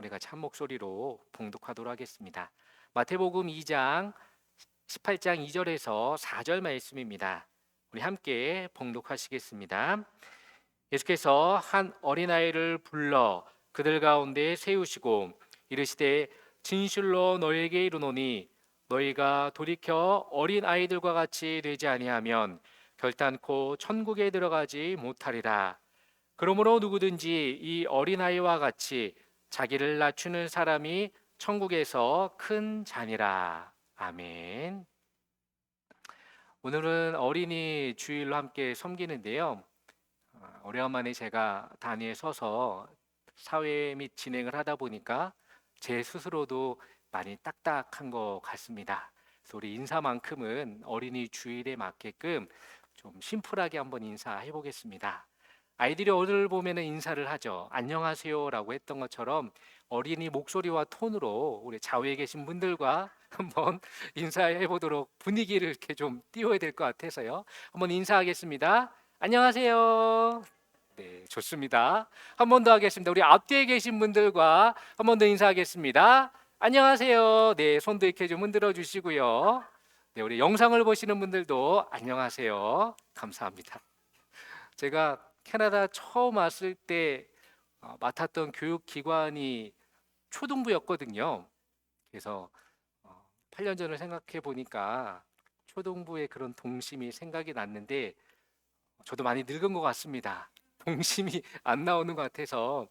우리 같이 한 목소리로 봉독하도록 하겠습니다. 마태복음 2장 18장 2절에서 4절 말씀입니다. 우리 함께 봉독하시겠습니다. 예수께서 한 어린아이를 불러 그들 가운데 세우시고 이르시되 진실로 너희에게 이르노니 너희가 돌이켜 어린아이들과 같이 되지 아니하면 결단코 천국에 들어가지 못하리라. 그러므로 누구든지 이 어린아이와 같이 자기를 낮추는 사람이 천국에서 큰 자니라. 아멘. 오늘은 어린이 주일로 함께 섬기는데요. 오래간만에 제가 단위에 서서 사회 및 진행을 하다 보니까 제 스스로도 많이 딱딱한 것 같습니다. 그래서 우리 인사만큼은 어린이 주일에 맞게끔 좀 심플하게 한번 인사해 보겠습니다. 아이들이 어른을 보면은 인사를 하죠. 안녕하세요라고 했던 것처럼 어린이 목소리와 톤으로 우리 좌우에 계신 분들과 한번 인사해 보도록 분위기를 이렇게 좀 띄워야 될 것 같아서요. 한번 인사하겠습니다. 안녕하세요. 네, 좋습니다. 한 번 더 하겠습니다. 우리 앞뒤에 계신 분들과 한 번 더 인사하겠습니다. 안녕하세요. 네, 손도 이렇게 좀 흔들어 주시고요. 네, 우리 영상을 보시는 분들도 안녕하세요. 감사합니다. 제가 캐나다 처음 왔을 때 맡았던 교육기관이 초등부였거든요. 그래서 8년 전을 생각해 보니까 초등부의 그런 동심이 생각이 났는데 저도 많이 늙은 것 같습니다. 동심이 안 나오는 것 같아서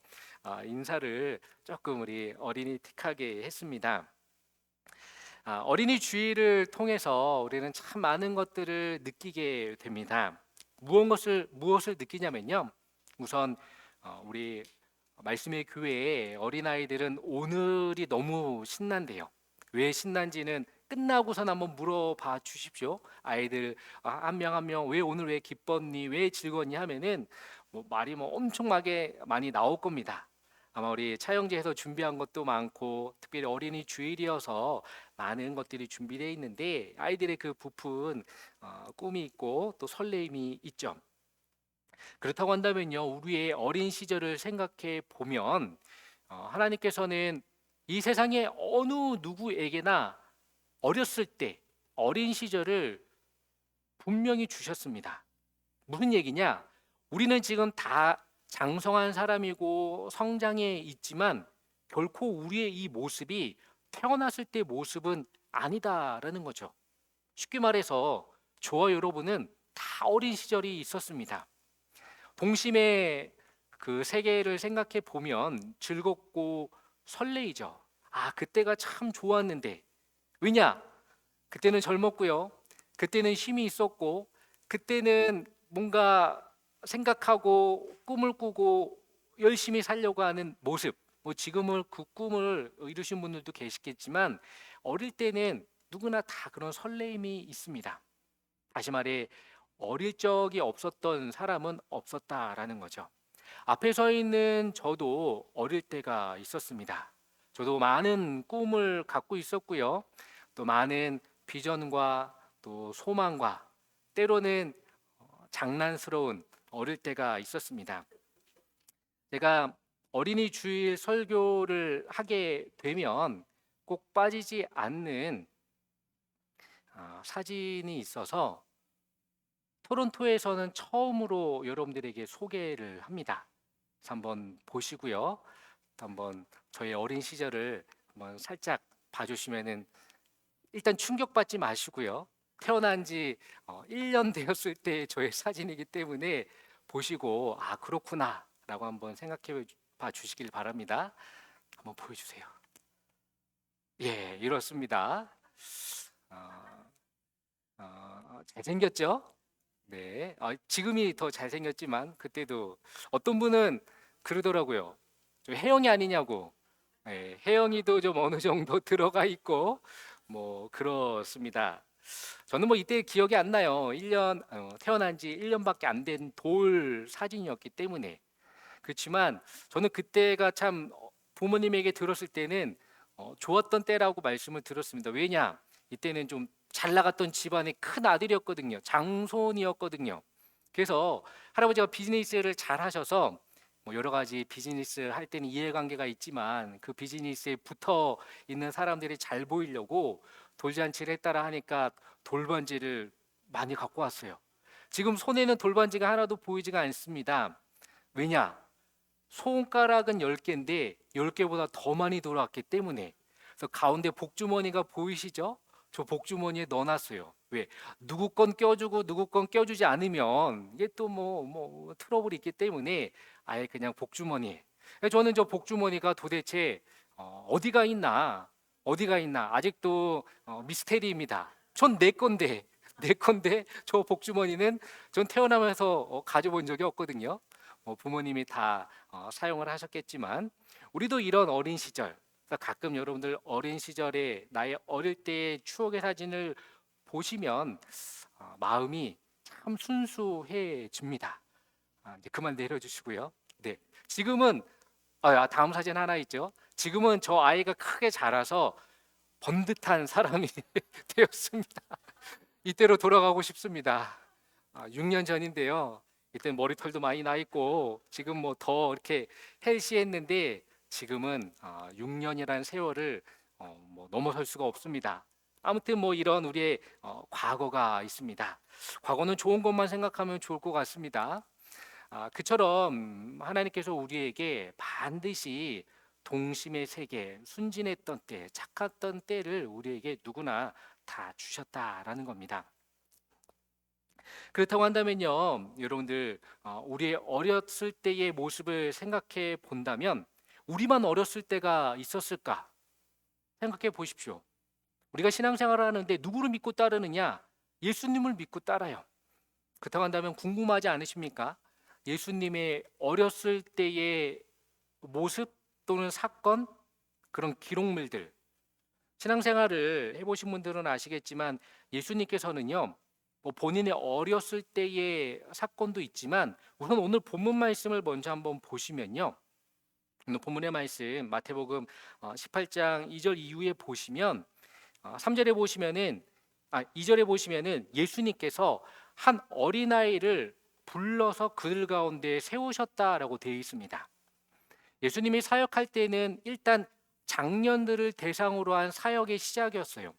인사를 조금 우리 어린이 틱하게 했습니다. 어린이 주일을 통해서 우리는 참 많은 것들을 느끼게 됩니다. 무엇을 느끼냐면요. 우선 우리 말씀의 교회에 어린아이들은 오늘이 너무 신난대요. 왜 신난지는 끝나고선 한번 물어봐 주십시오. 아이들 한 명 한 명 왜 오늘 왜 기뻤니? 왜 즐거웠니? 하면은 말이 엄청나게 많이 나올 겁니다. 아마 우리 차영제에서 준비한 것도 많고 특별히 어린이 주일이어서 많은 것들이 준비되어 있는데 아이들의 그 부푼 꿈이 있고 또 설레임이 있죠. 그렇다고 한다면요, 우리의 어린 시절을 생각해 보면 하나님께서는 이 세상의 어느 누구에게나 어렸을 때 어린 시절을 분명히 주셨습니다. 무슨 얘기냐? 우리는 지금 다 장성한 사람이고 성장해 있지만 결코 우리의 이 모습이 태어났을 때 모습은 아니다라는 거죠. 쉽게 말해서 저와 여러분은 다 어린 시절이 있었습니다. 동심의 그 세계를 생각해 보면 즐겁고 설레이죠. 그때가 참 좋았는데. 왜냐? 그때는 젊었고요. 그때는 힘이 있었고, 그때는 뭔가 생각하고 꿈을 꾸고 열심히 살려고 하는 모습. 지금은 그 꿈을 이루신 분들도 계시겠지만 어릴 때는 누구나 다 그런 설레임이 있습니다. 다시 말해 어릴 적이 없었던 사람은 없었다라는 거죠. 앞에 서 있는 저도 어릴 때가 있었습니다. 저도 많은 꿈을 갖고 있었고요. 또 많은 비전과 또 소망과 때로는 장난스러운 어릴 때가 있었습니다. 제가 어린이 주일 설교를 하게 되면 꼭 빠지지 않는 사진이 있어서 토론토에서는 처음으로 여러분들에게 소개를 합니다. 그래서 한번 보시고요. 또 한번 저의 어린 시절을 한번 살짝 봐주시면은 일단 충격받지 마시고요. 태어난 지 1년 되었을 때 저의 사진이기 때문에 보시고 그렇구나라고 한번 생각해 봐 주시길 바랍니다. 한번 보여주세요. 예, 이렇습니다. 잘생겼죠? 네, 지금이 더 잘생겼지만 그때도 어떤 분은 그러더라고요. 좀 혜영이 아니냐고. 네, 혜영이도 좀 어느 정도 들어가 있고 그렇습니다. 저는 이때 기억이 안 나요. 태어난 지 1년밖에 안 된 돌 사진이었기 때문에. 그렇지만 저는 그때가 참 부모님에게 들었을 때는 좋았던 때라고 말씀을 들었습니다. 왜냐? 이때는 좀 잘 나갔던 집안의 큰 아들이었거든요. 장손이었거든요. 그래서 할아버지가 비즈니스를 잘 하셔서 뭐 여러 가지 비즈니스 할 때는 이해관계가 있지만 그 비즈니스에 붙어 있는 사람들이 잘 보이려고 돌잔치를 했다라 하니까 돌반지를 많이 갖고 왔어요. 지금 손에는 돌반지가 하나도 보이지가 않습니다. 왜냐? 손가락은 10개인데 10개보다 더 많이 돌아왔기 때문에. 그래서 가운데 복주머니가 보이시죠? 저 복주머니에 넣어놨어요. 왜? 누구 건 껴주고 누구 건 껴주지 않으면 이게 또 뭐 트러블이 있기 때문에 아예 그냥 복주머니에. 저는 저 복주머니가 도대체 어디가 있나 아직도 미스테리입니다. 전 내 건데 내 건데 저 복주머니는 전 태어나면서 가져본 적이 없거든요. 부모님이 다 사용을 하셨겠지만 우리도 이런 어린 시절, 그러니까 가끔 여러분들 어린 시절에 나의 어릴 때의 추억의 사진을 보시면 마음이 참 순수해집니다. 이제 그만 내려주시고요. 네, 지금은 다음 사진 하나 있죠. 지금은 저 아이가 크게 자라서 번듯한 사람이 되었습니다. 이때로 돌아가고 싶습니다. 6년 전인데요. 이때 머리털도 많이 나 있고 지금 뭐 더 이렇게 헬시했는데 지금은 6년이라는 세월을 뭐 넘어설 수가 없습니다. 아무튼 뭐 이런 우리의 과거가 있습니다. 과거는 좋은 것만 생각하면 좋을 것 같습니다. 그처럼 하나님께서 우리에게 반드시 동심의 세계, 순진했던 때, 착했던 때를 우리에게 누구나 다 주셨다라는 겁니다. 그렇다고 한다면요, 여러분들 우리의 어렸을 때의 모습을 생각해 본다면 우리만 어렸을 때가 있었을까 생각해 보십시오. 우리가 신앙생활을 하는데 누구를 믿고 따르느냐? 예수님을 믿고 따라요. 그렇다고 한다면 궁금하지 않으십니까? 예수님의 어렸을 때의 모습 또는 사건, 그런 기록물들. 신앙생활을 해보신 분들은 아시겠지만 예수님께서는요, 뭐 본인의 어렸을 때의 사건도 있지만 우선 오늘 본문 말씀을 먼저 한번 보시면요. 오늘 본문의 말씀 마태복음 18장 2절 이후에 보시면 3절에 보시면은 2절에 보시면은 예수님께서 한 어린아이를 불러서 그들 가운데 세우셨다라고 되어 있습니다. 예수님이 사역할 때는 일단 장년들을 대상으로 한 사역의 시작이었어요.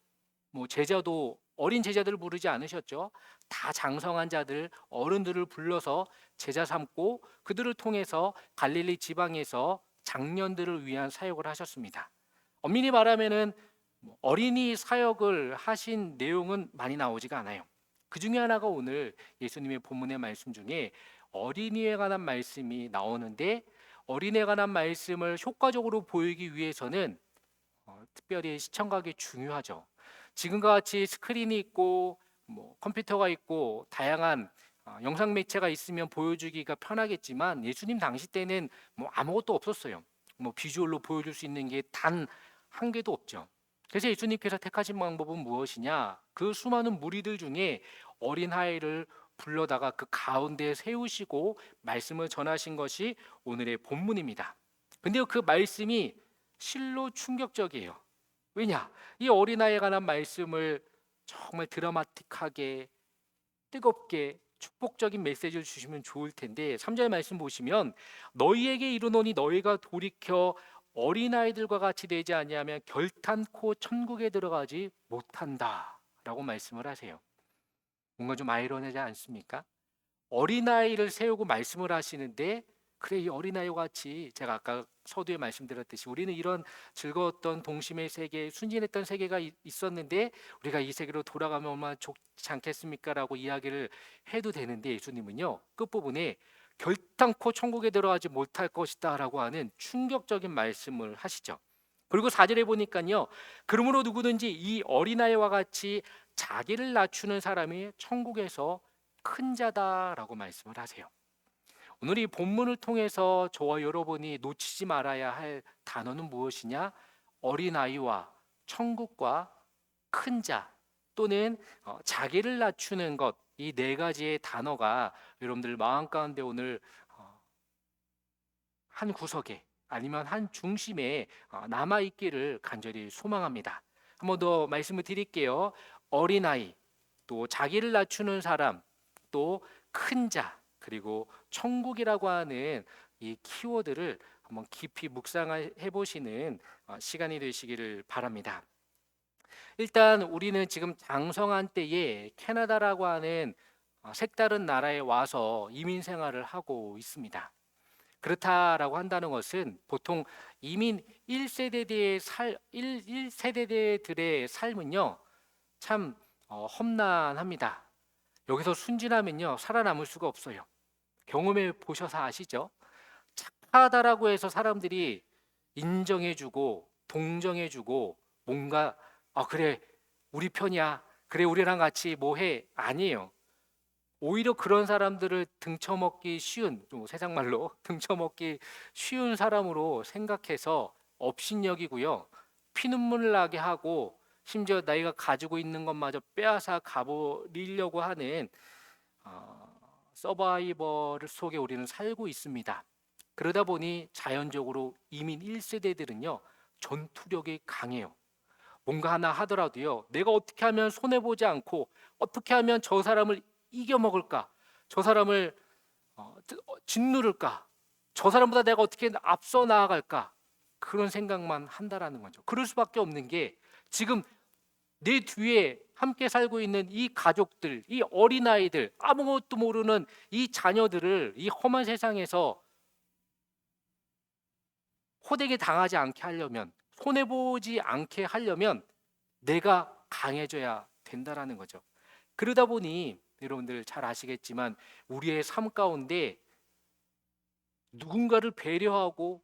뭐 제자도 어린 제자들을 부르지 않으셨죠. 다 장성한 자들, 어른들을 불러서 제자 삼고 그들을 통해서 갈릴리 지방에서 장년들을 위한 사역을 하셨습니다. 엄밀히 말하면은 어린이 사역을 하신 내용은 많이 나오지가 않아요. 그 중에 하나가 오늘 예수님의 본문의 말씀 중에 어린이에 관한 말씀이 나오는데 어린이에 관한 말씀을 효과적으로 보이기 위해서는 특별히 시청각이 중요하죠. 지금과 같이 스크린이 있고 뭐 컴퓨터가 있고 다양한 영상 매체가 있으면 보여주기가 편하겠지만 예수님 당시 때는 뭐 아무것도 없었어요. 뭐 비주얼로 보여줄 수 있는 게 단 한 개도 없죠. 그래서 예수님께서 택하신 방법은 무엇이냐? 그 수많은 무리들 중에 어린 아이를 불러다가 그 가운데 세우시고 말씀을 전하신 것이 오늘의 본문입니다. 근데 그 말씀이 실로 충격적이에요. 왜냐? 이 어린아이에 관한 말씀을 정말 드라마틱하게 뜨겁게 축복적인 메시지를 주시면 좋을 텐데 3절 말씀 보시면 너희에게 이르노니 너희가 돌이켜 어린아이들과 같이 되지 아니하면 결탄코 천국에 들어가지 못한다라고 말씀을 하세요. 뭔가 좀 아이러니하지 않습니까? 어린아이를 세우고 말씀을 하시는데 그래 이 어린아이와 같이 제가 아까 서두에 말씀드렸듯이 우리는 이런 즐거웠던 동심의 세계, 순진했던 세계가 있었는데 우리가 이 세계로 돌아가면 얼마나 좋지 않겠습니까? 라고 이야기를 해도 되는데 예수님은요 끝부분에 결단코 천국에 들어가지 못할 것이다 라고 하는 충격적인 말씀을 하시죠. 그리고 4절에 보니까요 그러므로 누구든지 이 어린아이와 같이 자기를 낮추는 사람이 천국에서 큰 자다라고 말씀을 하세요. 오늘 이 본문을 통해서 저와 여러분이 놓치지 말아야 할 단어는 무엇이냐? 어린아이와 천국과 큰 자 또는 자기를 낮추는 것, 이 네 가지의 단어가 여러분들 마음 가운데 오늘 한 구석에 아니면 한 중심에 남아 있기를 간절히 소망합니다. 한 번 더 말씀을 드릴게요. 어린아이, 또 자기를 낮추는 사람, 또 큰 자, 그리고 천국이라고 하는 이 키워드를 한번 깊이 묵상해 보시는 시간이 되시기를 바랍니다. 일단 우리는 지금 장성한 때에 캐나다라고 하는 색다른 나라에 와서 이민 생활을 하고 있습니다. 그렇다라고 한다는 것은 보통 이민 1세대들의 삶은요, 참 험난합니다. 여기서 순진하면요, 살아남을 수가 없어요. 경험해 보셔서 아시죠? 착하다라고 해서 사람들이 인정해주고 동정해주고 뭔가 그래 우리 편이야, 그래 우리랑 같이 뭐 해, 아니에요. 오히려 그런 사람들을 등쳐먹기 쉬운, 좀 세상 말로 등쳐먹기 쉬운 사람으로 생각해서 업신여기고요, 피눈물 나게 하고 심지어 나이가 가지고 있는 것마저 빼앗아 가버리려고 하는 서바이벌 속에 우리는 살고 있습니다. 그러다 보니 자연적으로 이민 1세대들은요 전투력이 강해요. 뭔가 하나 하더라도요, 내가 어떻게 하면 손해보지 않고 어떻게 하면 저 사람을 이겨먹을까, 저 사람을 짓누를까, 저 사람보다 내가 어떻게 앞서 나아갈까, 그런 생각만 한다라는 거죠. 그럴 수밖에 없는 게 지금 내 뒤에 함께 살고 있는 이 가족들, 이 어린아이들, 아무것도 모르는 이 자녀들을 이 험한 세상에서 호되게 당하지 않게 하려면, 손해보지 않게 하려면 내가 강해져야 된다라는 거죠. 그러다 보니 여러분들 잘 아시겠지만 우리의 삶 가운데 누군가를 배려하고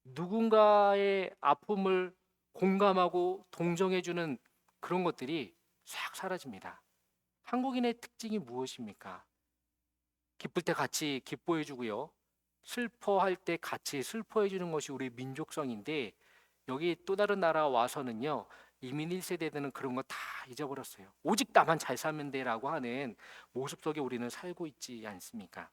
누군가의 아픔을 공감하고 동정해주는 그런 것들이 싹 사라집니다. 한국인의 특징이 무엇입니까? 기쁠 때 같이 기뻐해주고요, 슬퍼할 때 같이 슬퍼해주는 것이 우리 민족성인데, 여기 또 다른 나라 와서는요, 이민 1세대들은 그런 거 다 잊어버렸어요. 오직 나만 잘 살면 돼라고 하는 모습 속에 우리는 살고 있지 않습니까?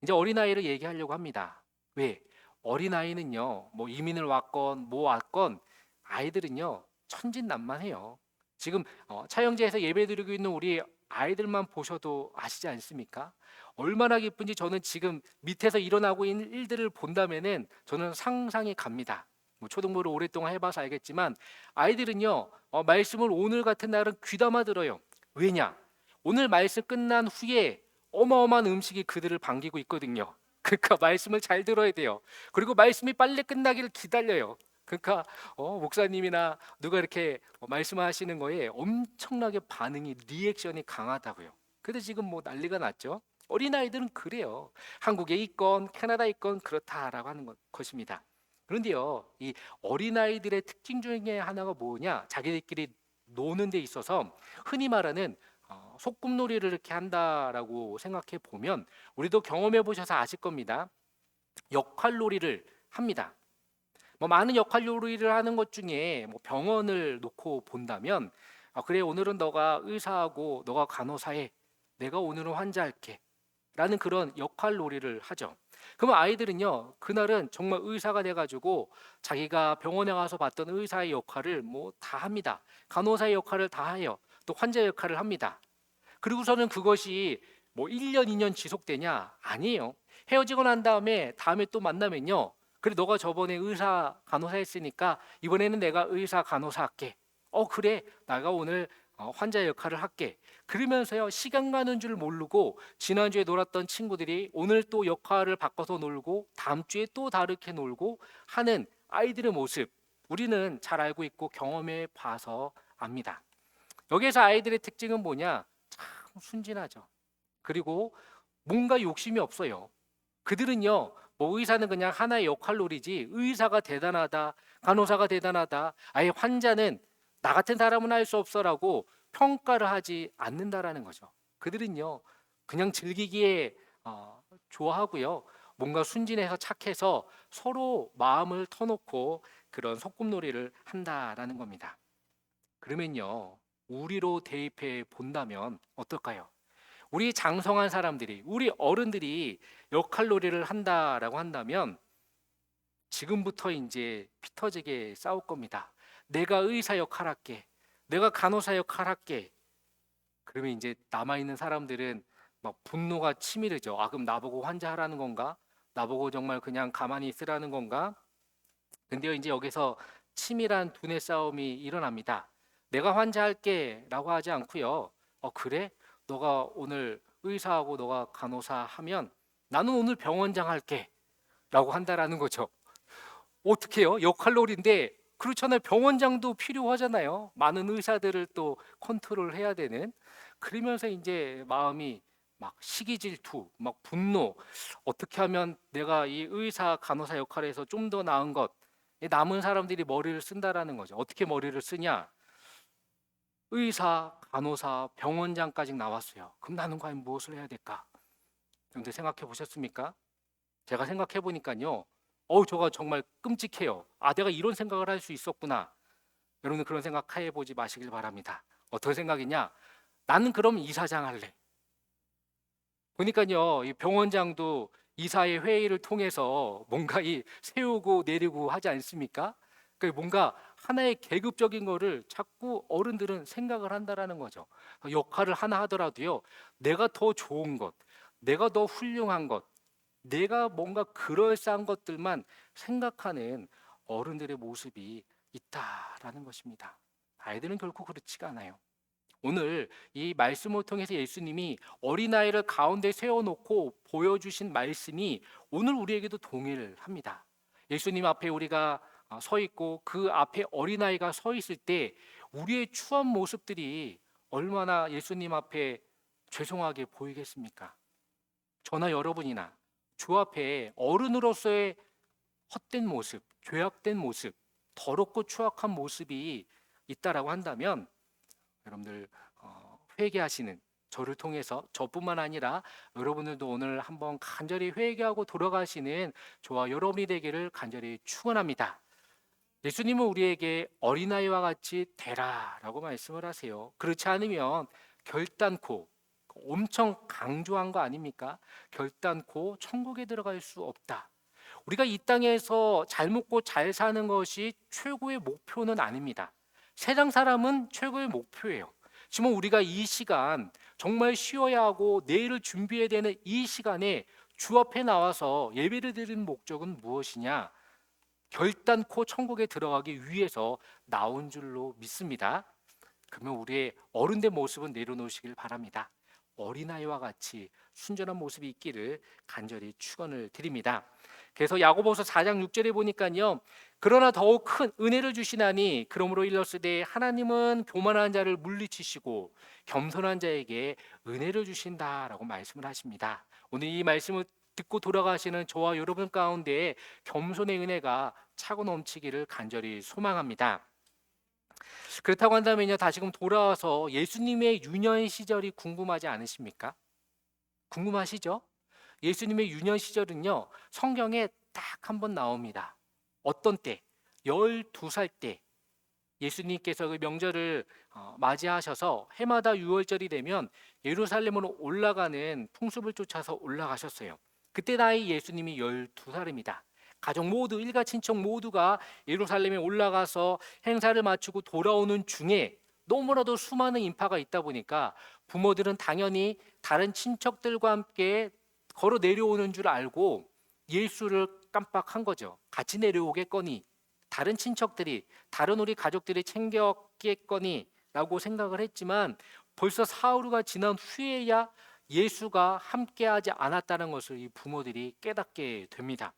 이제 어린아이를 얘기하려고 합니다. 왜? 어린아이는요, 뭐 이민을 왔건 뭐 왔건 아이들은요 천진난만해요. 지금 차영제에서 예배드리고 있는 우리 아이들만 보셔도 아시지 않습니까? 얼마나 기쁜지. 저는 지금 밑에서 일어나고 있는 일들을 본다면은 저는 상상이 갑니다. 뭐 초등부를 오랫동안 해봐서 알겠지만 아이들은요 말씀을 오늘 같은 날은 귀담아 들어요. 왜냐? 오늘 말씀 끝난 후에 어마어마한 음식이 그들을 반기고 있거든요. 그러니까 말씀을 잘 들어야 돼요. 그리고 말씀이 빨리 끝나기를 기다려요. 그러니까 목사님이나 누가 이렇게 말씀하시는 거에 엄청나게 반응이, 리액션이 강하다고요. 근데 지금 뭐 난리가 났죠. 어린아이들은 그래요. 한국에 있건 캐나다에 있건 그렇다라고 하는 것입니다. 그런데요, 이 어린아이들의 특징 중에 하나가 뭐냐, 자기들끼리 노는 데 있어서 흔히 말하는 소꿉놀이를 이렇게 한다라고 생각해 보면, 우리도 경험해 보셔서 아실 겁니다. 역할놀이를 합니다. 뭐 많은 역할놀이를 하는 것 중에 뭐 병원을 놓고 본다면, 그래 오늘은 너가 의사하고 너가 간호사해, 내가 오늘은 환자할게 라는 그런 역할놀이를 하죠. 그러면 아이들은요 그날은 정말 의사가 돼가지고 자기가 병원에 가서 봤던 의사의 역할을 뭐 다 합니다. 간호사의 역할을 다 해요. 또 환자 역할을 합니다. 그리고서는 그것이 뭐 1년 2년 지속되냐? 아니에요. 헤어지고 난 다음에 또 만나면요, 그래 너가 저번에 의사 간호사 했으니까 이번에는 내가 의사 간호사 할게. 그래 내가 오늘 환자 역할을 할게. 그러면서요 시간 가는 줄 모르고 지난주에 놀았던 친구들이 오늘 또 역할을 바꿔서 놀고 다음 주에 또 다르게 놀고 하는 아이들의 모습, 우리는 잘 알고 있고 경험해 봐서 압니다. 여기에서 아이들의 특징은 뭐냐? 참 순진하죠. 그리고 뭔가 욕심이 없어요. 그들은요 뭐 의사는 그냥 하나의 역할놀이지, 의사가 대단하다, 간호사가 대단하다, 아예 환자는 나 같은 사람은 할 수 없어라고 평가를 하지 않는다라는 거죠. 그들은요 그냥 즐기기에 좋아하고요, 뭔가 순진해서 착해서 서로 마음을 터놓고 그런 소꿉놀이를 한다라는 겁니다. 그러면요 우리로 대입해 본다면 어떨까요? 우리 장성한 사람들이, 우리 어른들이 역할놀이를 한다라고 한다면 지금부터 이제 피 터지게 싸울 겁니다. 내가 의사 역할 할게, 내가 간호사 역할 할게. 그러면 이제 남아있는 사람들은 막 분노가 치밀해져. 그럼 나보고 환자하라는 건가? 나보고 정말 그냥 가만히 있으라는 건가? 근데요, 이제 여기서 치밀한 두뇌 싸움이 일어납니다. 내가 환자할게 라고 하지 않고요. 그래? 너가 오늘 의사하고 너가 간호사 하면 나는 오늘 병원장 할게 라고 한다라는 거죠. 어떻게 해요? 역할놀이인데 그렇잖아요. 병원장도 필요하잖아요. 많은 의사들을 또 컨트롤해야 되는. 그러면서 이제 마음이 막 시기 질투, 막 분노. 어떻게 하면 내가 이 의사, 간호사 역할에서 좀 더 나은 것. 이 남은 사람들이 머리를 쓴다라는 거죠. 어떻게 머리를 쓰냐? 의사, 간호사, 병원장까지 나왔어요. 그럼 나는 과연 무엇을 해야 될까? 여러분들 생각해 보셨습니까? 제가 생각해 보니까요. 저가 정말 끔찍해요. 내가 이런 생각을 할 수 있었구나. 여러분들 그런 생각 해 보지 마시길 바랍니다. 어떤 생각이냐? 나는 그럼 이사장 할래. 보니까요, 이 병원장도 이사의 회의를 통해서 뭔가 이 세우고 내리고 하지 않습니까? 그 뭔가 하나의 계급적인 거를 자꾸 어른들은 생각을 한다라는 거죠. 역할을 하나 하더라도요, 내가 더 좋은 것, 내가 더 훌륭한 것, 내가 뭔가 그럴싸한 것들만 생각하는 어른들의 모습이 있다라는 것입니다. 아이들은 결코 그렇지가 않아요. 오늘 이 말씀을 통해서 예수님이 어린아이를 가운데 세워놓고 보여주신 말씀이 오늘 우리에게도 동의를 합니다. 예수님 앞에 우리가 서 있고 그 앞에 어린아이가 서 있을 때 우리의 추한 모습들이 얼마나 예수님 앞에 죄송하게 보이겠습니까? 저나 여러분이나 주 앞에 어른으로서의 헛된 모습, 죄악된 모습, 더럽고 추악한 모습이 있다라고 한다면 여러분들 회개하시는 저를 통해서 저뿐만 아니라 여러분들도 오늘 한번 간절히 회개하고 돌아가시는 저와 여러분이 되기를 간절히 축원합니다. 예수님은 우리에게 어린아이와 같이 되라라고 말씀을 하세요. 그렇지 않으면 결단코 엄청 강조한 거 아닙니까? 결단코 천국에 들어갈 수 없다. 우리가 이 땅에서 잘 먹고 잘 사는 것이 최고의 목표는 아닙니다. 세상 사람은 최고의 목표예요. 지금 우리가 이 시간 정말 쉬어야 하고 내일을 준비해야 되는 이 시간에 주 앞에 나와서 예배를 드리는 목적은 무엇이냐? 결단코 천국에 들어가기 위해서 나온 줄로 믿습니다. 그러면 우리의 어른된 모습은 내려놓으시길 바랍니다. 어린아이와 같이 순전한 모습이 있기를 간절히 축원을 드립니다. 그래서 야고보서 4장 6절에 보니까요. 그러나 더욱 큰 은혜를 주시나니 그러므로 일렀으되 하나님은 교만한 자를 물리치시고 겸손한 자에게 은혜를 주신다라고 말씀을 하십니다. 오늘 이 말씀을 듣고 돌아가시는 저와 여러분 가운데 겸손의 은혜가 차고 넘치기를 간절히 소망합니다. 그렇다고 한다면요, 다시금 돌아와서 예수님의 유년 시절이 궁금하지 않으십니까? 궁금하시죠? 예수님의 유년 시절은요, 성경에 딱 한 번 나옵니다. 어떤 때? 12살 때 예수님께서 그 명절을 맞이하셔서 해마다 유월절이 되면 예루살렘으로 올라가는 풍습을 쫓아서 올라가셨어요. 그때 나이 예수님이 12살입니다. 가족 모두 일가 친척 모두가 예루살렘에 올라가서 행사를 마치고 돌아오는 중에 너무나도 수많은 인파가 있다 보니까 부모들은 당연히 다른 친척들과 함께 걸어 내려오는 줄 알고 예수를 깜빡한 거죠. 같이 내려오겠거니 다른 친척들이 다른 우리 가족들이 챙겼겠거니 라고 생각을 했지만 벌써 사흘가 지난 후에야 예수가 함께하지 않았다는 것을 이 부모들이 깨닫게 됩니다.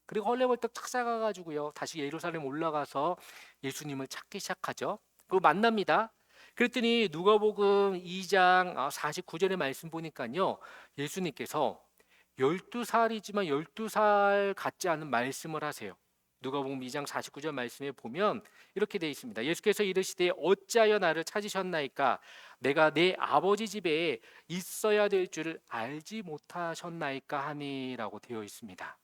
그리고 헐레벌떡 찾아가가지고요 다시 예루살렘 올라가서 예수님을 찾기 시작하죠. 그리고 만납니다. 그랬더니 누가복음 2장 49절의 말씀 보니까요 예수님께서 12살이지만 12살 같지 않은 말씀을 하세요. 누가복음 2장 49절 말씀에 보면 이렇게 되어 있습니다. 예수께서 이르시되 어찌하여 나를 찾으셨나이까? 내가 내 아버지 집에 있어야 될 줄을 알지 못하셨나이까 하니라고 되어 있습니다.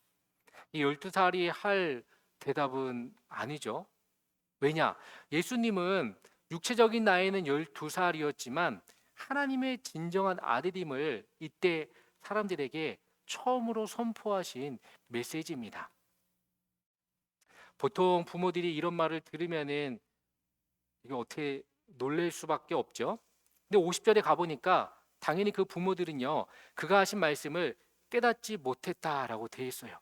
이 12살이 할 대답은 아니죠. 왜냐? 예수님은 육체적인 나이는 12살이었지만 하나님의 진정한 아들임을 이때 사람들에게 처음으로 선포하신 메시지입니다. 보통 부모들이 이런 말을 들으면은 이게 어떻게 놀랄 수밖에 없죠. 근데 50절에 가보니까 당연히 그 부모들은요 그가 하신 말씀을 깨닫지 못했다라고 되어 있어요.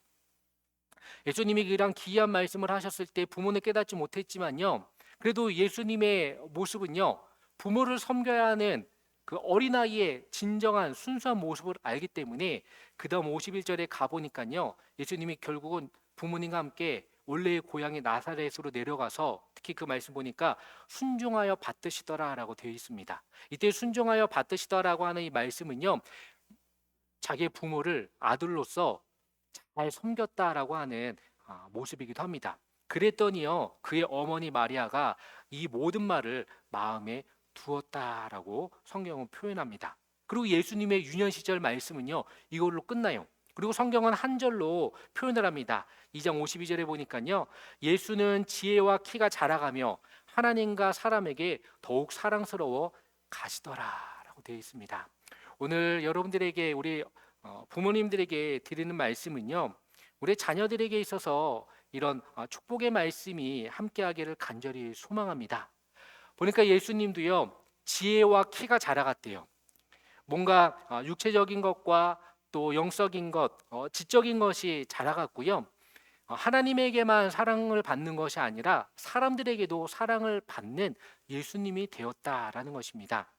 예수님이 이런 귀한 말씀을 하셨을 때 부모는 깨닫지 못했지만요. 그래도 예수님의 모습은요. 부모를 섬겨야 하는 그 어린아이의 진정한 순수한 모습을 알기 때문에 그다음 51절에 가보니까요. 예수님이 결국은 부모님과 함께 원래의 고향의 나사렛으로 내려가서 특히 그 말씀 보니까 순종하여 받드시더라라고 되어 있습니다. 이때 순종하여 받드시더라고 하는 이 말씀은요. 자기의 부모를 아들로서 잘 섬겼다라고 하는 모습이기도 합니다. 그랬더니요, 그의 어머니 마리아가 이 모든 말을 마음에 두었다라고 성경은 표현합니다. 그리고 예수님의 유년 시절 말씀은요, 이걸로 끝나요. 그리고 성경은 한 절로 표현을 합니다. 2장 52절에 보니까요, 예수는 지혜와 키가 자라가며 하나님과 사람에게 더욱 사랑스러워 가시더라라고 되어 있습니다. 오늘 여러분들에게 우리 부모님들에게 드리는 말씀은요. 우리 자녀들에게 있어서 이런 축복의 말씀이 함께하기를 간절히 소망합니다. 보니까 예수님도요. 지혜와 키가 자라갔대요. 뭔가 육체적인 것과 또 영적인 것, 지적인 것이 자라갔고요. 하나님에게만 사랑을 받는 것이 아니라 사람들에게도 사랑을 받는 예수님이 되었다라는 것입니다.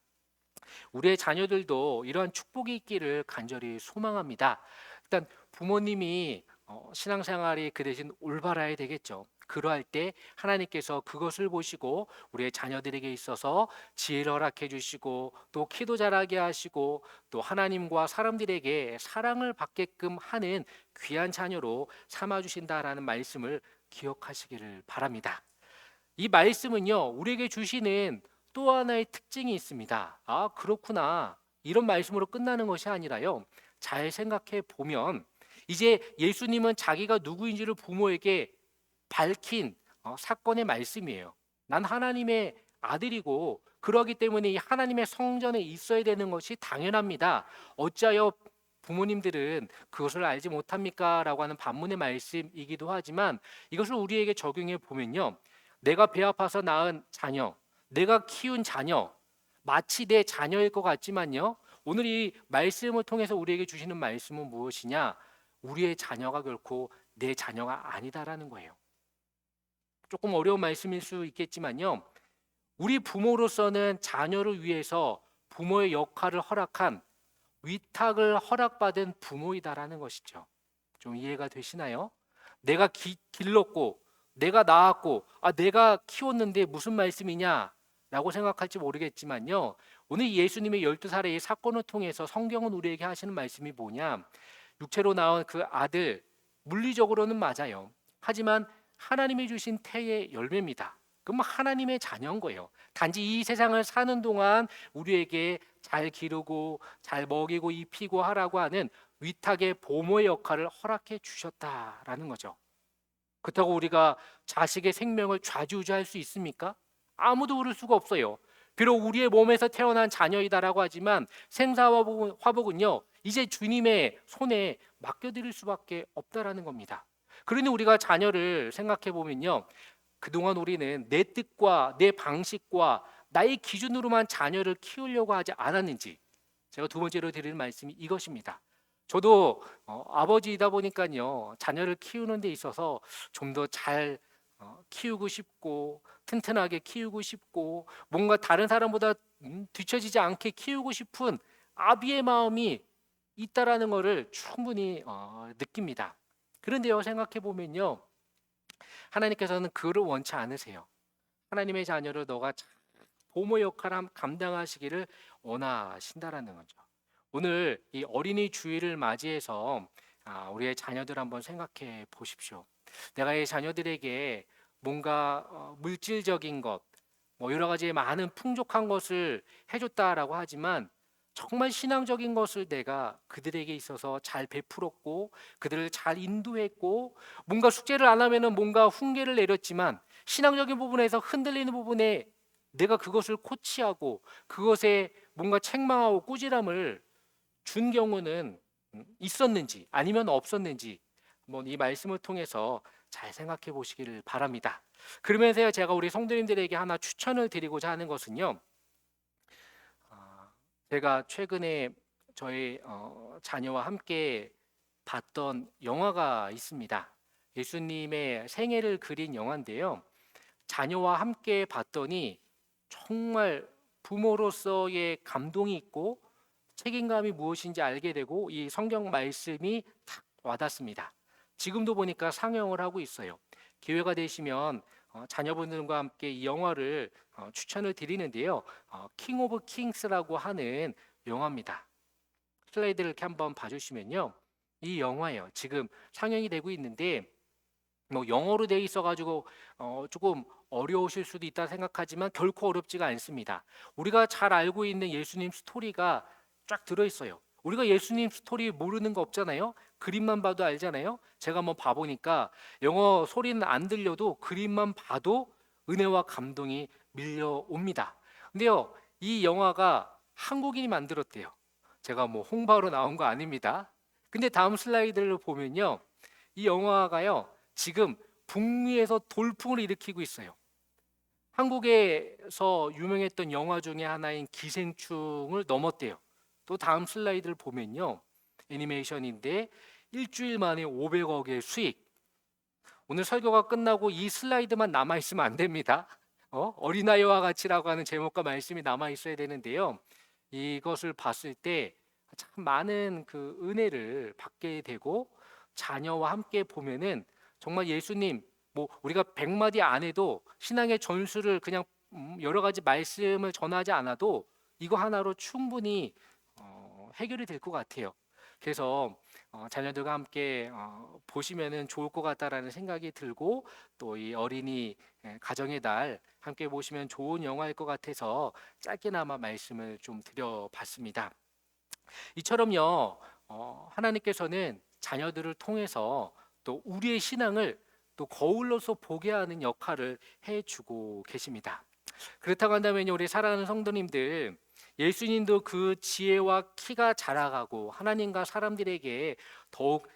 우리의 자녀들도 이러한 축복이 있기를 간절히 소망합니다. 일단 부모님이 신앙생활이 그 대신 올바라야 되겠죠. 그러할 때 하나님께서 그것을 보시고 우리의 자녀들에게 있어서 지혜를 허락해 주시고 또 키도 자라게 하시고 또 하나님과 사람들에게 사랑을 받게끔 하는 귀한 자녀로 삼아 주신다라는 말씀을 기억하시기를 바랍니다. 이 말씀은요, 우리에게 주시는 또 하나의 특징이 있습니다. 아, 그렇구나. 이런 말씀으로 끝나는 것이 아니라요. 잘 생각해 보면 이제 예수님은 자기가 누구인지를 부모에게 밝힌 사건의 말씀이에요. 난 하나님의 아들이고 그러기 때문에 이 하나님의 성전에 있어야 되는 것이 당연합니다. 어찌하여 부모님들은 그것을 알지 못합니까? 라고 하는 반문의 말씀이기도 하지만 이것을 우리에게 적용해 보면요. 내가 배 아파서 낳은 자녀, 내가 키운 자녀, 마치 내 자녀일 것 같지만요. 오늘 이 말씀을 통해서 우리에게 주시는 말씀은 무엇이냐? 우리의 자녀가 결코 내 자녀가 아니다라는 거예요. 조금 어려운 말씀일 수 있겠지만요. 우리 부모로서는 자녀를 위해서 부모의 역할을 허락한 위탁을 허락받은 부모이다라는 것이죠. 좀 이해가 되시나요? 내가 길렀고 내가 낳았고 내가 키웠는데 무슨 말씀이냐라고 생각할지 모르겠지만요. 오늘 예수님의 12살의 이 사건을 통해서 성경은 우리에게 하시는 말씀이 뭐냐? 육체로 낳은 그 아들 물리적으로는 맞아요. 하지만 하나님이 주신 태의 열매입니다. 그럼 하나님의 자녀인 거예요. 단지 이 세상을 사는 동안 우리에게 잘 기르고 잘 먹이고 입히고 하라고 하는 위탁의 보모의 역할을 허락해 주셨다라는 거죠. 그렇다고 우리가 자식의 생명을 좌지우지할 수 있습니까? 아무도 그럴 수가 없어요. 비록 우리의 몸에서 태어난 자녀이다라고 하지만 생사와 화복은요 이제 주님의 손에 맡겨드릴 수밖에 없다라는 겁니다. 그러니 우리가 자녀를 생각해 보면요 그동안 우리는 내 뜻과 내 방식과 나의 기준으로만 자녀를 키우려고 하지 않았는지 제가 두 번째로 드리는 말씀이 이것입니다. 저도 아버지이다 보니까요 자녀를 키우는 데 있어서 좀 더 잘 키우고 싶고 튼튼하게 키우고 싶고 뭔가 다른 사람보다 뒤처지지 않게 키우고 싶은 아비의 마음이 있다라는 것을 충분히 느낍니다. 그런데요 생각해 보면요 하나님께서는 그를 원치 않으세요. 하나님의 자녀를 너가 보모 역할을 감당하시기를 원하신다라는 거죠. 오늘 이 어린이 주일을 맞이해서 우리의 자녀들 한번 생각해 보십시오. 내가 이 자녀들에게 뭔가 물질적인 것, 뭐 여러 가지 많은 풍족한 것을 해줬다라고 하지만 정말 신앙적인 것을 내가 그들에게 있어서 잘 베풀었고 그들을 잘 인도했고 뭔가 숙제를 안 하면은 뭔가 훈계를 내렸지만 신앙적인 부분에서 흔들리는 부분에 내가 그것을 코치하고 그것에 뭔가 책망하고 꾸지람을 준 경우는 있었는지 아니면 없었는지 한번 이 말씀을 통해서 잘 생각해 보시기를 바랍니다. 그러면서 제가 우리 성도님들에게 하나 추천을 드리고자 하는 것은요. 제가 최근에 저희 자녀와 함께 봤던 영화가 있습니다. 예수님의 생애를 그린 영화인데요. 자녀와 함께 봤더니 정말 부모로서의 감동이 있고 책임감이 무엇인지 알게 되고 이 성경 말씀이 탁 와닿습니다. 지금도 보니까 상영을 하고 있어요. 기회가 되시면 자녀분들과 함께 이 영화를 추천을 드리는데요. 킹 오브 킹스라고 하는 영화입니다. 슬라이드를 이렇게 한번 봐주시면요. 이 영화예요. 지금 상영이 되고 있는데 뭐 영어로 돼 있어가지고 조금 어려우실 수도 있다 생각하지만 결코 어렵지가 않습니다. 우리가 잘 알고 있는 예수님 스토리가 쫙 들어 있어요. 우리가 예수님 스토리 모르는 거 없잖아요. 그림만 봐도 알잖아요. 제가 한번 봐보니까 영어 소리는 안 들려도 그림만 봐도 은혜와 감동이 밀려옵니다. 근데요, 이 영화가 한국인이 만들었대요. 제가 뭐 홍보하러 나온 거 아닙니다. 근데 다음 슬라이드를 보면요, 이 영화가요 지금 북미에서 돌풍을 일으키고 있어요. 한국에서 유명했던 영화 중에 하나인 기생충을 넘었대요. 또 다음 슬라이드를 보면요, 애니메이션인데 일주일 만에 500억의 수익. 오늘 설교가 끝나고 이 슬라이드만 남아 있으면 안 됩니다. 어린아이와 같이라고 하는 제목과 말씀이 남아 있어야 되는데요. 이것을 봤을 때 참 많은 그 은혜를 받게 되고 자녀와 함께 보면은 정말 예수님 뭐 우리가 100마디 안 해도 신앙의 전수를 그냥 여러 가지 말씀을 전하지 않아도 이거 하나로 충분히 해결이 될 것 같아요. 그래서 자녀들과 함께 보시면은 좋을 것 같다라는 생각이 들고 또 이 어린이 가정의 날 함께 보시면 좋은 영화일 것 같아서 짧게나마 말씀을 좀 드려봤습니다. 이처럼요, 하나님께서는 자녀들을 통해서 또 우리의 신앙을 또 거울로서 보게 하는 역할을 해주고 계십니다. 그렇다고 한다면 우리 사랑하는 성도님들, 예수님도 그 지혜와 키가 자라가고 하나님과 사람들에게 더욱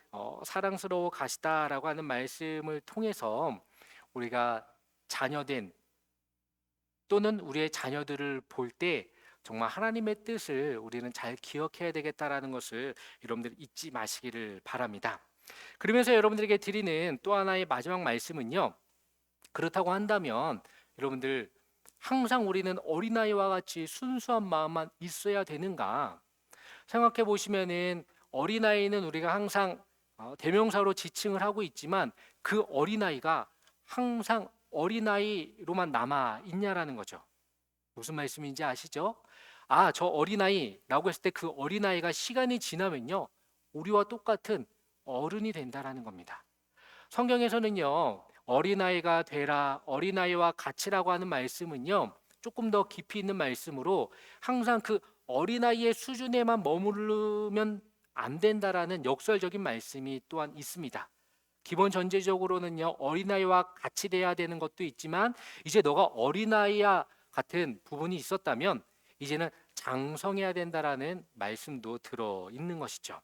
사랑스러워 가시다라고 하는 말씀을 통해서 우리가 자녀된 또는 우리의 자녀들을 볼 때 정말 하나님의 뜻을 우리는 잘 기억해야 되겠다라는 것을 여러분들 잊지 마시기를 바랍니다. 그러면서 여러분들에게 드리는 또 하나의 마지막 말씀은요, 그렇다고 한다면 여러분들 항상 우리는 어린아이와 같이 순수한 마음만 있어야 되는가 생각해 보시면은 어린아이는 우리가 항상 대명사로 지칭을 하고 있지만 그 어린아이가 항상 어린아이로만 남아 있냐라는 거죠. 무슨 말씀인지 아시죠? 저 어린아이라고 했을 때 그 어린아이가 시간이 지나면요, 우리와 똑같은 어른이 된다라는 겁니다. 성경에서는요, 어린아이가 되라, 어린아이와 같이라고 하는 말씀은요, 조금 더 깊이 있는 말씀으로 항상 그 어린아이의 수준에만 머무르면 안 된다라는 역설적인 말씀이 또한 있습니다. 기본 전제적으로는요, 어린아이와 같이 돼야 되는 것도 있지만 이제 너가 어린아이야 같은 부분이 있었다면 이제는 장성해야 된다라는 말씀도 들어 있는 것이죠.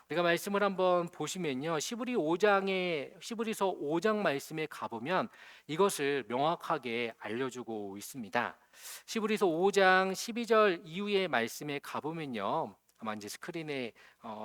우리가 말씀을 한번 보시면요, 시브리서 5장 말씀에 가보면 이것을 명확하게 알려주고 있습니다. 시브리서 5장 12절 이후의 말씀에 가보면요, 아마 이제 스크린에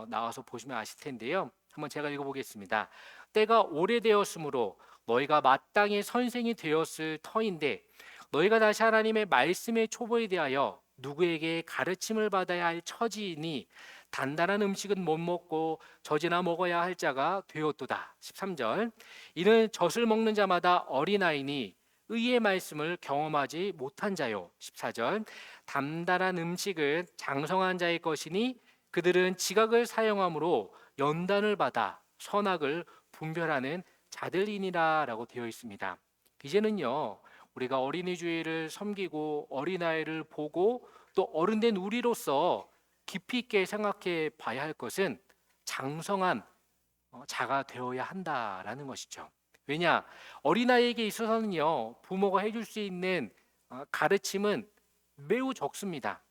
나와서 보시면 아실 텐데요. 한번 제가 읽어보겠습니다. 때가 오래되었으므로 너희가 마땅히 선생이 되었을 터인데 너희가 다시 하나님의 말씀의 초보에 대하여 누구에게 가르침을 받아야 할 처지이니 단단한 음식은 못 먹고 젖이나 먹어야 할 자가 되었도다. 13절. 이는 젖을 먹는 자마다 어린아이니 의의 말씀을 경험하지 못한 자요. 14절. 단단한 음식은 장성한 자의 것이니 그들은 지각을 사용함으로 연단을 받아 선악을 분별하는 자들이니라라고 되어 있습니다. 이제는요, 우리가 어린이 주일을 섬기고 어린아이를 보고 또 어른된 우리로서 깊이 있게 생각해 봐야 할 것은 장성한 자가 되어야 한다라는 것이죠. 왜냐? 어린아이에게 있어서는요, 부모가 해줄 수 있는 가르침은 매우 적습니다.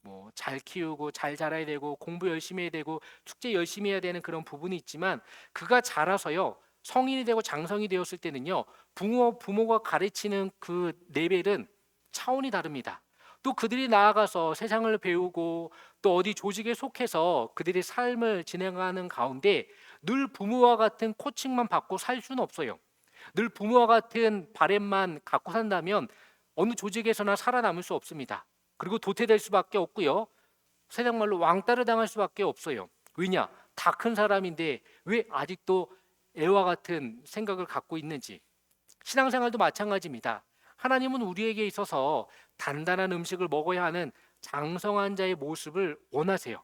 뭐 잘 키우고 잘 자라야 되고 공부 열심히 해야 되고 숙제 열심히 해야 되는 그런 부분이 있지만 그가 자라서요, 성인이 되고 장성이 되었을 때는요, 부모가 가르치는 그 레벨은 차원이 다릅니다. 또 그들이 나아가서 세상을 배우고 또 어디 조직에 속해서 그들의 삶을 진행하는 가운데 늘 부모와 같은 코칭만 받고 살 수는 없어요. 늘 부모와 같은 바램만 갖고 산다면 어느 조직에서나 살아남을 수 없습니다. 그리고 도태될 수밖에 없고요. 세상 말로 왕따를 당할 수밖에 없어요. 왜냐? 다 큰 사람인데 왜 아직도 애와 같은 생각을 갖고 있는지. 신앙생활도 마찬가지입니다. 하나님은 우리에게 있어서 단단한 음식을 먹어야 하는 장성한 자의 모습을 원하세요.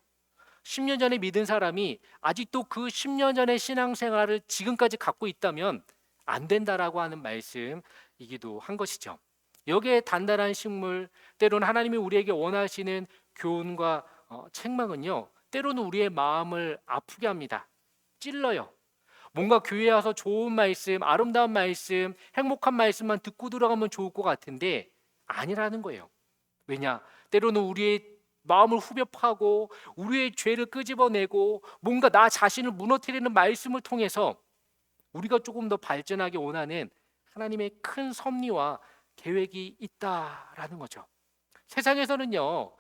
10년 전에 믿은 사람이 아직도 그 10년 전의 신앙생활을 지금까지 갖고 있다면 안 된다라고 하는 말씀이기도 한 것이죠. 여기에 단단한 식물, 때로는 하나님이 우리에게 원하시는 교훈과 책망은요, 때로는 우리의 마음을 아프게 합니다. 찔러요. 뭔가 교회에 와서 좋은 말씀, 아름다운 말씀, 행복한 말씀만 듣고 들어가면 좋을 것 같은데 아니라는 거예요. 왜냐? 때로는 우리의 마음을 후벼 파고 우리의 죄를 끄집어내고 뭔가 나 자신을 무너뜨리는 말씀을 통해서 우리가 조금 더 발전하기 원하는 하나님의 큰 섭리와 계획이 있다라는 거죠. 세상에서는요,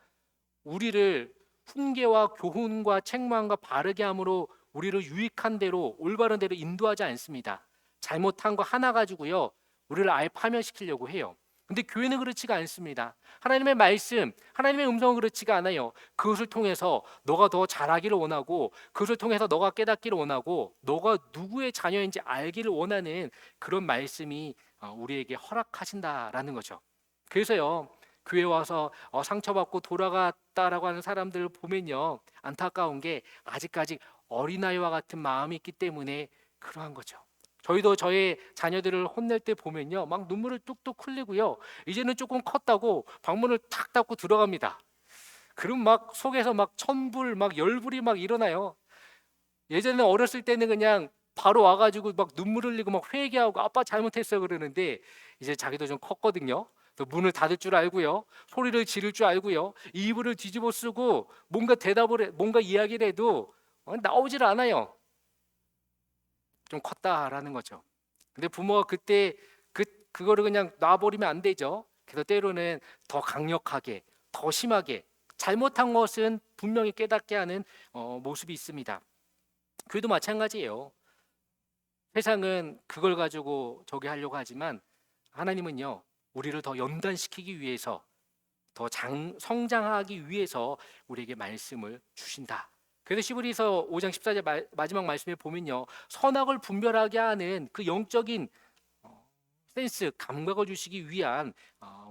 우리를 훈계와 교훈과 책망과 바르게 함으로 우리를 유익한 대로 올바른 대로 인도하지 않습니다. 잘못한 거 하나 가지고요, 우리를 아예 파멸시키려고 해요. 근데 교회는 그렇지가 않습니다. 하나님의 말씀, 하나님의 음성은 그렇지가 않아요. 그것을 통해서 너가 더 잘하기를 원하고, 그것을 통해서 너가 깨닫기를 원하고, 너가 누구의 자녀인지 알기를 원하는 그런 말씀이 우리에게 허락하신다라는 거죠. 그래서요, 교회 와서 상처받고 돌아갔다라고 하는 사람들을 보면요, 안타까운 게 아직까지 어린아이와 같은 마음이 있기 때문에 그러한 거죠. 저희도 저의 자녀들을 혼낼 때 보면요, 막 눈물을 뚝뚝 흘리고요, 이제는 조금 컸다고 방문을 탁 닫고 들어갑니다. 그럼 막 속에서 막 천불 막 열불이 막 일어나요. 예전에 어렸을 때는 그냥 바로 와가지고 막 눈물 흘리고 막 회개하고 아빠 잘못했어 그러는데, 이제 자기도 좀 컸거든요. 또 문을 닫을 줄 알고요, 소리를 지를 줄 알고요, 이불을 뒤집어 쓰고 뭔가 대답을 뭔가 이야기를 해도 나오질 않아요. 좀 컸다라는 거죠. 근데 부모가 그때 그거를 그냥 놔버리면 안 되죠. 그래서 때로는 더 강력하게, 더 심하게 잘못한 것은 분명히 깨닫게 하는 모습이 있습니다. 교회도 마찬가지예요. 세상은 그걸 가지고 저기 하려고 하지만 하나님은요, 우리를 더 연단시키기 위해서, 더 성장하기 위해서 우리에게 말씀을 주신다. 그래서 시브리서 5장 14절 마지막 말씀에 보면요, 선악을 분별하게 하는 그 영적인 센스, 감각을 주시기 위한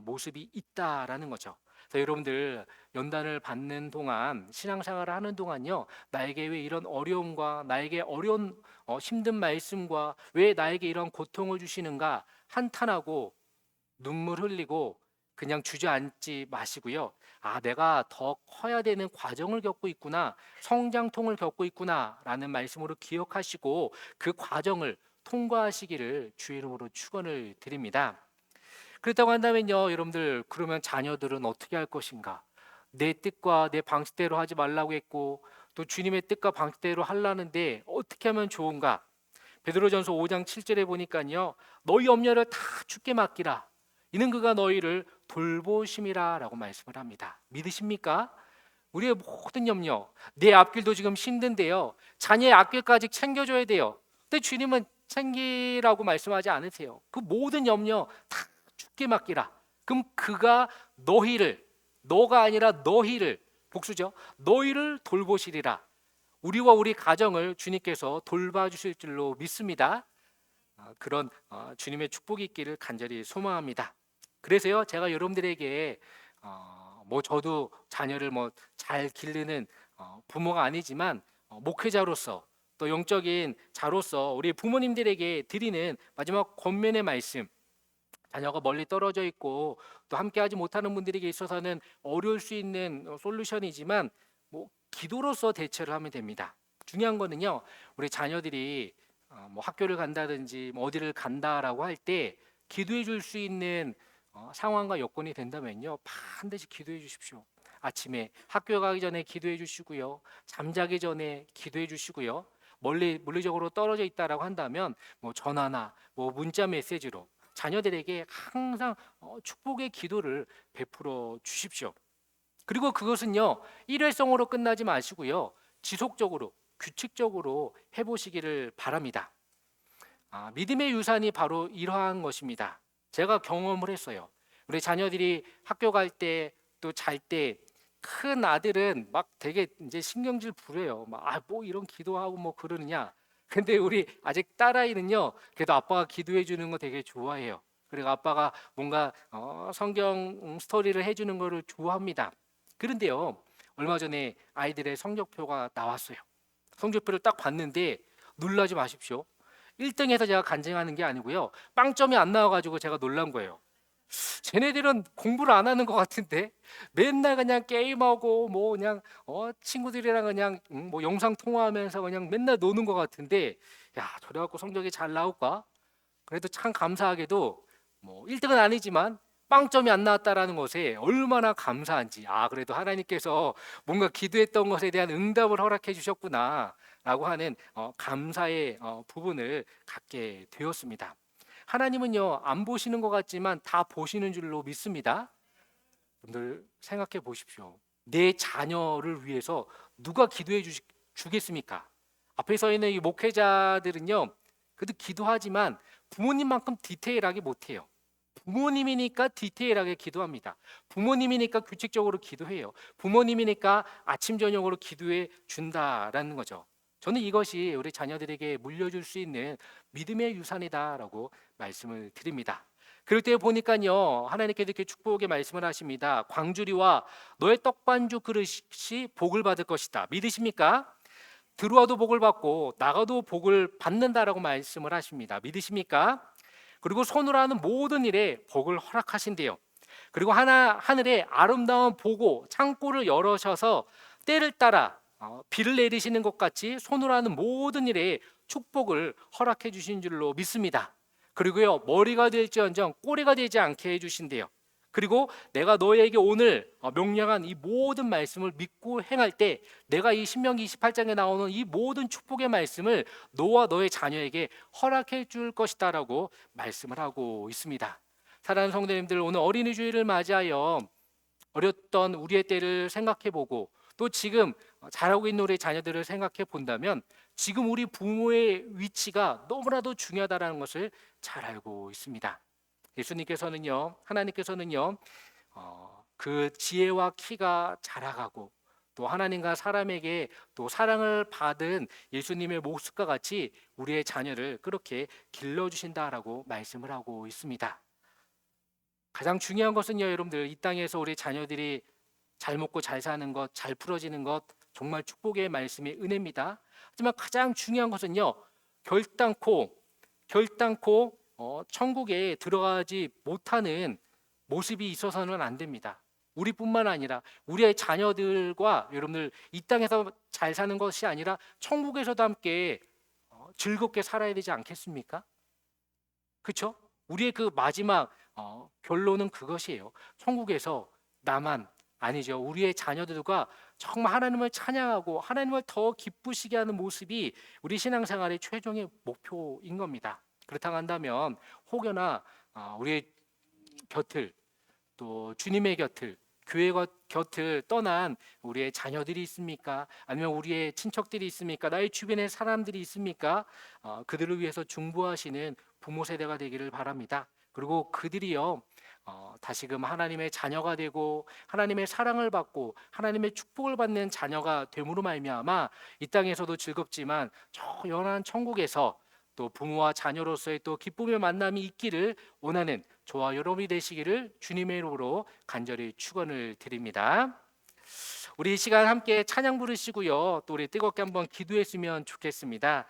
모습이 있다라는 거죠. 그래서 여러분들 연단을 받는 동안, 신앙생활을 하는 동안요, 나에게 왜 이런 어려움과 나에게 어려운 힘든 말씀과 왜 나에게 이런 고통을 주시는가 한탄하고 눈물 흘리고 그냥 주저앉지 마시고요, 아, 내가 더 커야 되는 과정을 겪고 있구나, 성장통을 겪고 있구나라는 말씀으로 기억하시고 그 과정을 통과하시기를 주의 이름으로 축원을 드립니다. 그렇다고 한다면요, 여러분들, 그러면 자녀들은 어떻게 할 것인가? 내 뜻과 내 방식대로 하지 말라고 했고 또 주님의 뜻과 방식대로 하려는데 어떻게 하면 좋은가? 베드로전서 5장 7절에 보니까요, 너희 염려를 다 주께 맡기라, 이는 그가 너희를 돌보심이라라고 말씀을 합니다. 믿으십니까? 우리의 모든 염려, 내 앞길도 지금 힘든데요, 자녀의 앞길까지 챙겨줘야 돼요. 근데 주님은 챙기라고 말씀하지 않으세요. 그 모든 염려 다 주께 맡기라. 그럼 그가 너희를, 너가 아니라 너희를, 복수죠, 너희를 돌보시리라. 우리와 우리 가정을 주님께서 돌봐주실 줄로 믿습니다. 그런 주님의 축복이 있기를 간절히 소망합니다. 그래서요, 제가 여러분들에게 뭐 저도 자녀를 뭐 잘 기르는 부모가 아니지만 목회자로서 또 영적인 자로서 우리 부모님들에게 드리는 마지막 권면의 말씀, 자녀가 멀리 떨어져 있고 또 함께하지 못하는 분들에게 있어서는 어려울 수 있는 솔루션이지만 뭐 기도로서 대처를 하면 됩니다. 중요한 거는요, 우리 자녀들이 뭐 학교를 간다든지 뭐 어디를 간다라고 할 때 기도해 줄 수 있는 상황과 여건이 된다면요, 반드시 기도해 주십시오. 아침에 학교 가기 전에 기도해 주시고요, 잠자기 전에 기도해 주시고요, 물리적으로 떨어져 있다라고 한다면 뭐 전화나 뭐 문자 메시지로 자녀들에게 항상 축복의 기도를 베풀어 주십시오. 그리고 그것은요, 일회성으로 끝나지 마시고요, 지속적으로 규칙적으로 해보시기를 바랍니다. 믿음의 유산이 바로 이러한 것입니다. 제가 경험을 했어요. 우리 자녀들이 학교 갈 때 또 잘 때 큰 아들은 막 되게 이제 신경질 부려요. 뭐 이런 기도하고 뭐 그러느냐. 근데 우리 아직 딸아이는요, 그래도 아빠가 기도해 주는 거 되게 좋아해요. 그리고 아빠가 뭔가 성경 스토리를 해주는 거를 좋아합니다. 그런데요, 얼마 전에 아이들의 성적표가 나왔어요. 성적표를 딱 봤는데 놀라지 마십시오. 1등에서 제가 간증하는 게 아니고요, 빵점이 안 나와가지고 제가 놀란 거예요. 쟤네들은 공부를 안 하는 것 같은데 맨날 그냥 게임하고 뭐 그냥 친구들이랑 그냥 뭐 영상 통화하면서 그냥 맨날 노는 것 같은데, 야, 저래갖고 성적이 잘 나올까? 그래도 참 감사하게도 뭐 1등은 아니지만 빵점이 안 나왔다라는 것에 얼마나 감사한지, 그래도 하나님께서 뭔가 기도했던 것에 대한 응답을 허락해 주셨구나라고 하는 감사의 부분을 갖게 되었습니다. 하나님은요, 안 보시는 것 같지만 다 보시는 줄로 믿습니다. 여러분들 생각해 보십시오. 내 자녀를 위해서 누가 기도해 주겠습니까? 앞에 서 있는 이 목회자들은요, 그래도 기도하지만 부모님만큼 디테일하게 못해요. 부모님이니까 디테일하게 기도합니다. 부모님이니까 규칙적으로 기도해요. 부모님이니까 아침 저녁으로 기도해 준다라는 거죠. 저는 이것이 우리 자녀들에게 물려줄 수 있는 믿음의 유산이다라고 말씀을 드립니다. 그럴 때 보니까요, 하나님께서 이렇게 축복의 말씀을 하십니다. 광주리와 너의 떡반죽 그릇이 복을 받을 것이다. 믿으십니까? 들어와도 복을 받고 나가도 복을 받는다라고 말씀을 하십니다. 믿으십니까? 그리고 손으로 하는 모든 일에 복을 허락하신대요. 그리고 하늘에 아름다운 보고 창고를 열으셔서 때를 따라 비를 내리시는 것 같이 손으로 하는 모든 일에 축복을 허락해 주신 줄로 믿습니다. 그리고요, 머리가 될지언정 꼬리가 되지 않게 해주신대요. 그리고 내가 너에게 오늘 명령한 이 모든 말씀을 믿고 행할 때 내가 이 신명기 28장에 나오는 이 모든 축복의 말씀을 너와 너의 자녀에게 허락해 줄 것이다라고 말씀을 하고 있습니다. 사랑하는 성도님들, 오늘 어린이 주일을 맞이하여 어렸던 우리의 때를 생각해보고 또 지금 자라고 있는 우리 자녀들을 생각해 본다면 지금 우리 부모의 위치가 너무나도 중요하다는 것을 잘 알고 있습니다. 예수님께서는요, 하나님께서는요, 그 지혜와 키가 자라가고 또 하나님과 사람에게 또 사랑을 받은 예수님의 모습과 같이 우리의 자녀를 그렇게 길러주신다라고 말씀을 하고 있습니다. 가장 중요한 것은요, 여러분들, 이 땅에서 우리 자녀들이 잘 먹고 잘 사는 것, 잘 풀어지는 것, 정말 축복의 말씀의 은혜입니다. 하지만 가장 중요한 것은요, 결단코 천국에 들어가지 못하는 모습이 있어서는 안 됩니다. 우리뿐만 아니라 우리의 자녀들과 여러분들 이 땅에서 잘 사는 것이 아니라 천국에서도 함께 즐겁게 살아야 되지 않겠습니까? 그렇죠? 우리의 그 마지막 결론은 그것이에요. 천국에서 나만 아니죠, 우리의 자녀들과 정말 하나님을 찬양하고 하나님을 더 기쁘시게 하는 모습이 우리 신앙생활의 최종의 목표인 겁니다. 그렇다고 한다면 혹여나 우리의 곁을, 또 주님의 곁을, 교회 곁을 떠난 우리의 자녀들이 있습니까? 아니면 우리의 친척들이 있습니까? 나의 주변에 사람들이 있습니까? 그들을 위해서 중보하시는 부모 세대가 되기를 바랍니다. 그리고 그들이요, 다시금 하나님의 자녀가 되고 하나님의 사랑을 받고 하나님의 축복을 받는 자녀가 됨으로 말미암아 이 땅에서도 즐겁지만 저 연한 천국에서 또 부모와 자녀로서의 또 기쁨의 만남이 있기를 원하는 저와 여러분이 되시기를 주님의 이름으로 간절히 축원을 드립니다. 우리 이 시간 함께 찬양 부르시고요, 또 우리 뜨겁게 한번 기도했으면 좋겠습니다.